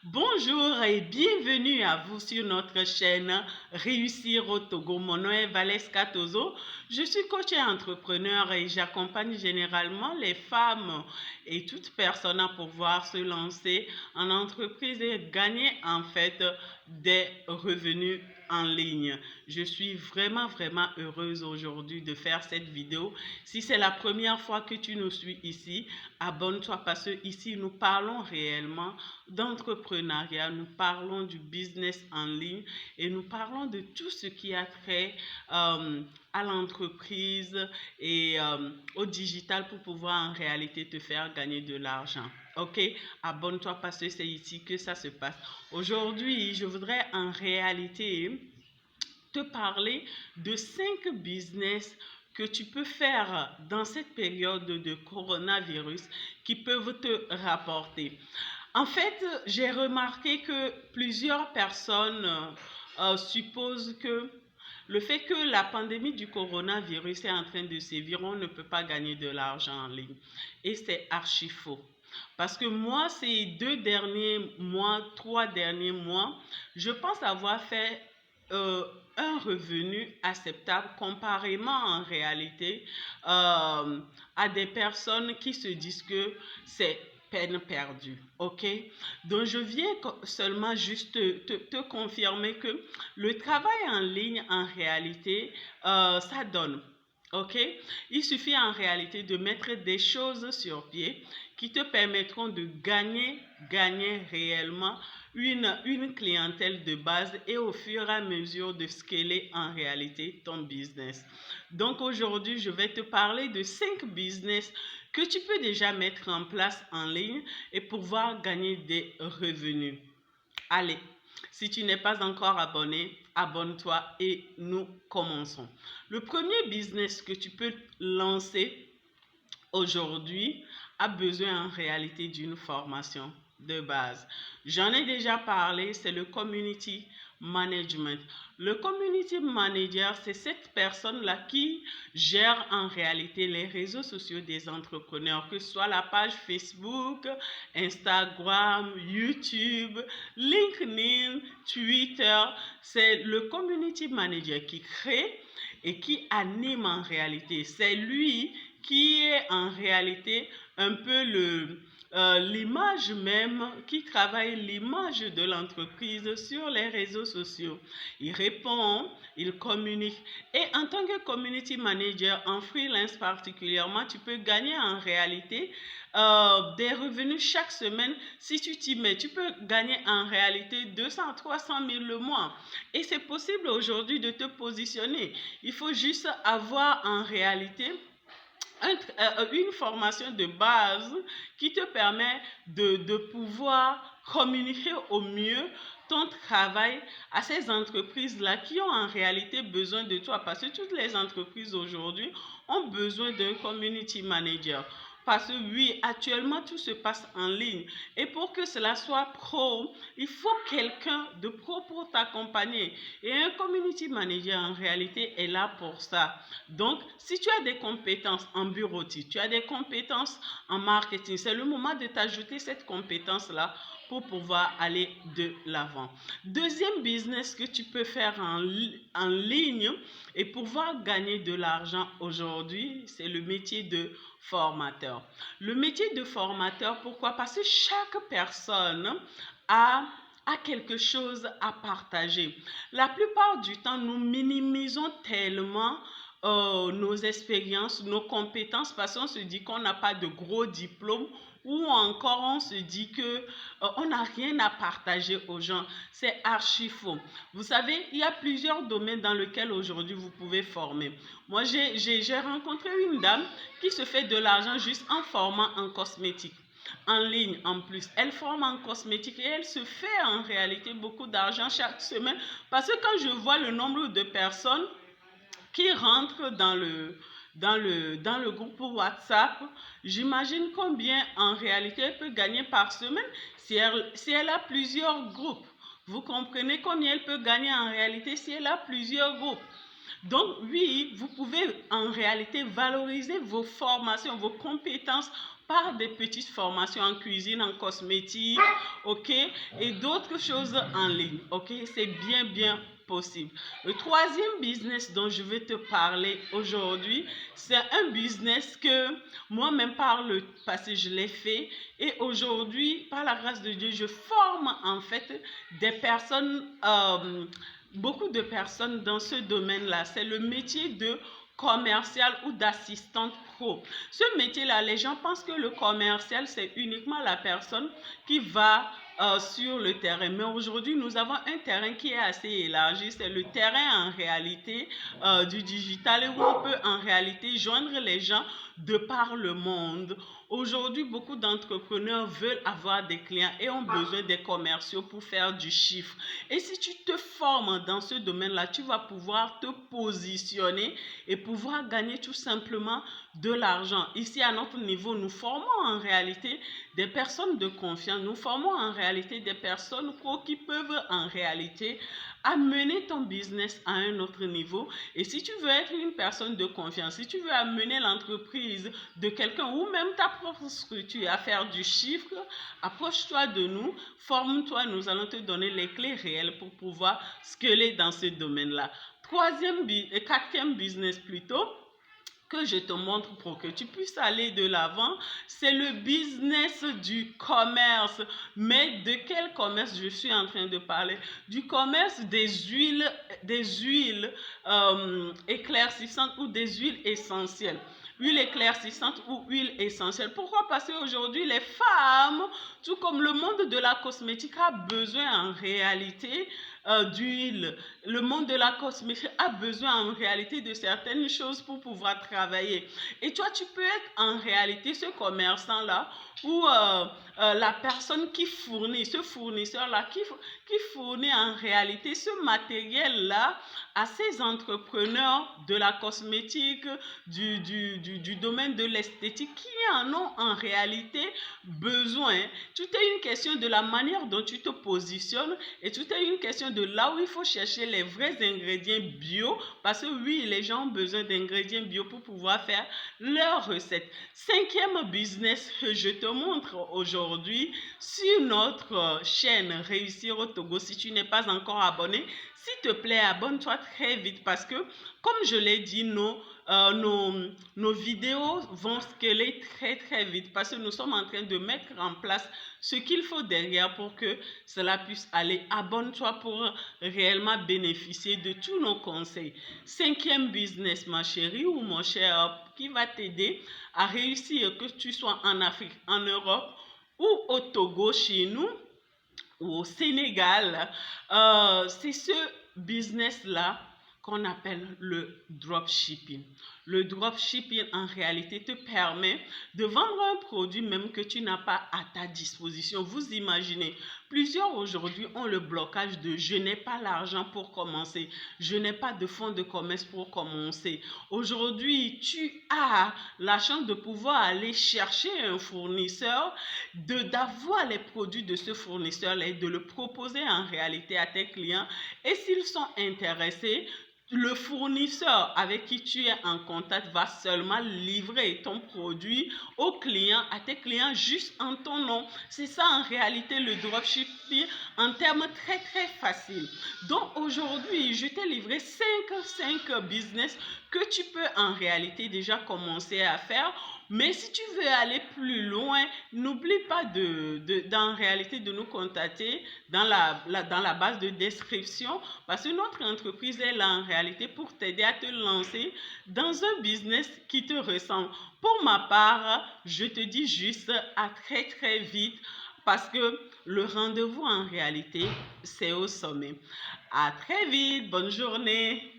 Bonjour et bienvenue à vous sur notre chaîne Réussir au Togo. Mon nom est Valeska Tozo. Je suis coach et entrepreneur et j'accompagne généralement les femmes et toute personne à pouvoir se lancer en entreprise et gagner en fait des revenus en ligne. Je suis vraiment heureuse aujourd'hui de faire cette vidéo. Si c'est la première fois que tu nous suis ici, abonne-toi parce que ici nous parlons réellement d'entrepreneuriat, nous parlons du business en ligne et nous parlons de tout ce qui a trait à l'entreprise et au digital pour pouvoir en réalité te faire gagner de l'argent. Ok, abonne-toi parce que c'est ici que ça se passe. Aujourd'hui, je voudrais en réalité te parler de 5 business que tu peux faire dans cette période de coronavirus qui peuvent te rapporter. En fait, j'ai remarqué que plusieurs personnes supposent que le fait que la pandémie du coronavirus est en train de sévir, on ne peut pas gagner de l'argent en ligne. Et c'est archi faux. Parce que moi, ces 2 derniers mois, 3 derniers mois, je pense avoir fait un revenu acceptable comparément en réalité à des personnes qui se disent que c'est peine perdue, ok? Donc je viens seulement juste te confirmer que le travail en ligne en réalité ça donne. Ok, il suffit en réalité de mettre des choses sur pied qui te permettront de gagner réellement une clientèle de base et au fur et à mesure de scaler en réalité ton business. Donc aujourd'hui, je vais te parler de 5 business que tu peux déjà mettre en place en ligne et pouvoir gagner des revenus. Allez, si tu n'es pas encore abonné, abonne-toi et nous commençons. Le premier business que tu peux lancer aujourd'hui a besoin en réalité d'une formation de base. J'en ai déjà parlé, c'est le community management. Le community manager, c'est cette personne-là qui gère en réalité les réseaux sociaux des entrepreneurs, que ce soit la page Facebook, Instagram, YouTube, LinkedIn, Twitter. C'est le community manager qui crée et qui anime en réalité. C'est lui qui est en réalité un peu l'image même, qui travaille l'image de l'entreprise sur les réseaux sociaux. Il répond, il communique. Et en tant que community manager, en freelance particulièrement, tu peux gagner en réalité des revenus chaque semaine. Si tu t'y mets, tu peux gagner en réalité 200 300 000 le mois. Et c'est possible aujourd'hui de te positionner. Il faut juste avoir en réalité une formation de base qui te permet de pouvoir communiquer au mieux ton travail à ces entreprises-là qui ont en réalité besoin de toi. Parce que toutes les entreprises aujourd'hui ont besoin d'un community manager. Parce que oui, actuellement, tout se passe en ligne. Et pour que cela soit pro, il faut quelqu'un de pro pour t'accompagner. Et un community manager, en réalité, est là pour ça. Donc, si tu as des compétences en bureautique, tu as des compétences en marketing, c'est le moment de t'ajouter cette compétence-là pour pouvoir aller de l'avant. Deuxième business que tu peux faire en ligne et pouvoir gagner de l'argent aujourd'hui, c'est le métier de formateur. Le métier de formateur, pourquoi? Parce que chaque personne a quelque chose à partager. La plupart du temps, nous minimisons tellement nos expériences, nos compétences, parce qu'on se dit qu'on n'a pas de gros diplômes ou encore on se dit que on n'a rien à partager aux gens. C'est archi faux. Vous savez, il y a plusieurs domaines dans lesquels aujourd'hui vous pouvez former. Moi, j'ai rencontré une dame qui se fait de l'argent juste en formant en cosmétique. En ligne en plus, elle forme en cosmétique et elle se fait en réalité beaucoup d'argent chaque semaine parce que quand je vois le nombre de personnes qui rentrent dans le groupe WhatsApp, j'imagine combien en réalité elle peut gagner par semaine si elle a plusieurs groupes. Vous comprenez combien elle peut gagner en réalité si elle a plusieurs groupes. Donc oui, vous pouvez en réalité valoriser vos formations, vos compétences par des petites formations en cuisine, en cosmétique, ok, et d'autres choses en ligne, ok, c'est bien possible. Le troisième business dont je vais te parler aujourd'hui, c'est un business que moi-même par le passé je l'ai fait et aujourd'hui, par la grâce de Dieu, je forme en fait des personnes, beaucoup de personnes dans ce domaine-là. C'est le métier de commercial ou d'assistante pro. Ce métier-là, les gens pensent que le commercial, c'est uniquement la personne qui va sur le terrain. Mais aujourd'hui, nous avons un terrain qui est assez élargi. C'est le terrain en réalité du digital où on peut en réalité joindre les gens de par le monde. Aujourd'hui, beaucoup d'entrepreneurs veulent avoir des clients et ont besoin des commerciaux pour faire du chiffre. Et si tu te formes dans ce domaine-là, tu vas pouvoir te positionner et pouvoir gagner tout simplement de l'argent. Ici, à notre niveau, nous formons en réalité des personnes de confiance. Nous formons en réalité des personnes qui peuvent en réalité amener ton business à un autre niveau. Et si tu veux être une personne de confiance, si tu veux amener l'entreprise de quelqu'un ou même ta propre structure à faire du chiffre, approche-toi de nous, forme-toi, nous allons te donner les clés réelles pour pouvoir scaler dans ce domaine-là. Quatrième business plutôt, que je te montre pour que tu puisses aller de l'avant, c'est le business du commerce. Mais de quel commerce je suis en train de parler? Du commerce des huiles éclaircissantes ou des huiles essentielles. Huile éclaircissante ou huile essentielle. Pourquoi? Parce qu'aujourd'hui, les femmes, tout comme le monde de la cosmétique, a besoin en réalité d'huile. Le monde de la cosmétique a besoin en réalité de certaines choses pour pouvoir travailler. Et toi, tu peux être en réalité ce commerçant-là ou la personne qui fournit, ce fournisseur-là, qui fournit en réalité ce matériel-là à ces entrepreneurs de la cosmétique, du domaine de l'esthétique qui en ont en réalité besoin. Tout est une question de la manière dont tu te positionnes et tout est une question de là où il faut chercher les vrais ingrédients bio parce que oui, les gens ont besoin d'ingrédients bio pour pouvoir faire leurs recettes. Cinquième business que je te montre aujourd'hui sur notre chaîne Réussir au Togo. Si tu n'es pas encore abonné, s'il te plaît, abonne-toi très vite parce que, comme je l'ai dit, nos vidéos vont scaler très vite parce que nous sommes en train de mettre en place ce qu'il faut derrière pour que cela puisse aller. Abonne-toi pour réellement bénéficier de tous nos conseils. Cinquième business, ma chérie ou mon cher, qui va t'aider à réussir, que tu sois en Afrique, en Europe ou au Togo chez nous ou au Sénégal, c'est ce business-là qu'on appelle le dropshipping. Le dropshipping, en réalité, te permet de vendre un produit même que tu n'as pas à ta disposition. Vous imaginez, plusieurs aujourd'hui ont le blocage de « je n'ai pas l'argent pour commencer, je n'ai pas de fonds de commerce pour commencer ». Aujourd'hui, tu as la chance de pouvoir aller chercher un fournisseur, d'avoir les produits de ce fournisseur-là et de le proposer en réalité à tes clients. Et s'ils sont intéressés, le fournisseur avec qui tu es en contact va seulement livrer ton produit aux clients, à tes clients, juste en ton nom. C'est ça en réalité le dropshipping en termes très faciles. Donc aujourd'hui, je t'ai livré 5 business que tu peux en réalité déjà commencer à faire. Mais si tu veux aller plus loin, n'oublie pas en réalité de nous contacter dans la base de description parce que notre entreprise est là en réalité pour t'aider à te lancer dans un business qui te ressemble. Pour ma part, je te dis juste à très vite parce que le rendez-vous en réalité, c'est au sommet. À très vite, bonne journée.